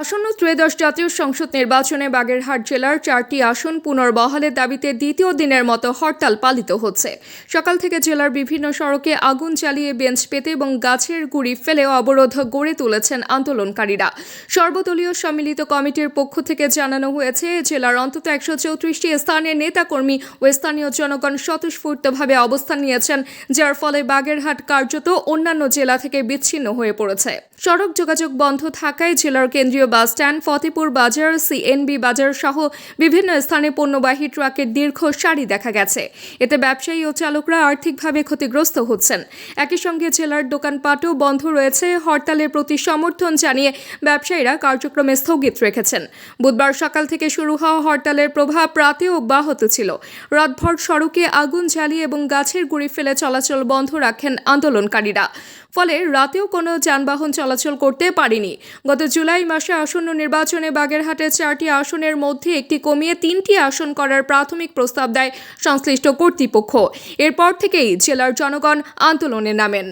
আসন্ন ত্রয়োদশ জাতীয় সংসদ নির্বাচনে বাগেরহাট জেলার 4টি আসন পুনর্বহালের দাবিতে দ্বিতীয় দিনের মতো হরতাল পালিত হচ্ছে। সকাল থেকে জেলার বিভিন্ন সড়কে আগুন জ্বালিয়ে বেঞ্চ পেতে এবং গাছের গুঁড়ি ফেলে অবরোধ গড়ে তুলেছেন আন্দোলনকারীরা। সর্বদলীয় সম্মিলিত কমিটির পক্ষ থেকে জানানো হয়েছে, জেলার অন্তত 134টি স্থানের নেতাকর্মী ও স্থানীয় জনগণ স্বতঃস্ফূর্তভাবে অবস্থান নিয়েছেন, যার ফলে বাগেরহাট কার্যত অন্যান্য জেলা থেকে বিচ্ছিন্ন হয়ে পড়েছে। সড়ক যোগাযোগ বন্ধ থাকায় জেলার কেন্দ্রীয় বাস স্ট্যান্ড, ফতেপুর বাজার, সিএনবি বাজার সহ বিভিন্ন স্থানে পণ্যবাহী ট্রাকের দীর্ঘ সারি দেখা গেছে। এতে ব্যবসায়ী ও চালকরা আর্থিকভাবে ক্ষতিগ্রস্ত হচ্ছেন। একই সঙ্গে জেলার দোকানপাটও বন্ধ রয়েছে। হরতালের প্রতি সমর্থন জানিয়ে ব্যবসায়ীরা কার্যক্রম স্থগিত রেখেছেন। বুধবার সকাল থেকে শুরু হওয়া হরতালের প্রভাব রাতেও অব্যাহত ছিল। রাতভর সড়কে আগুন জ্বালিয়ে এবং গাছের গুঁড়ি ফেলে চলাচল বন্ধ রাখেন আন্দোলনকারীরা। ফলে রাতেও কোনো যানবাহন চলাচল করতে পারেনি। গত জুলাই মাসে আসন্ন নির্বাচনে বাগেরহাটের 4টি আসনের মধ্যে একটি কমিয়ে 3টি আসন করার প্রাথমিক প্রস্তাব দেয় সংশ্লিষ্ট কর্তৃপক্ষ। এরপর থেকেই জেলার জনগণ আন্দোলনে নামেন।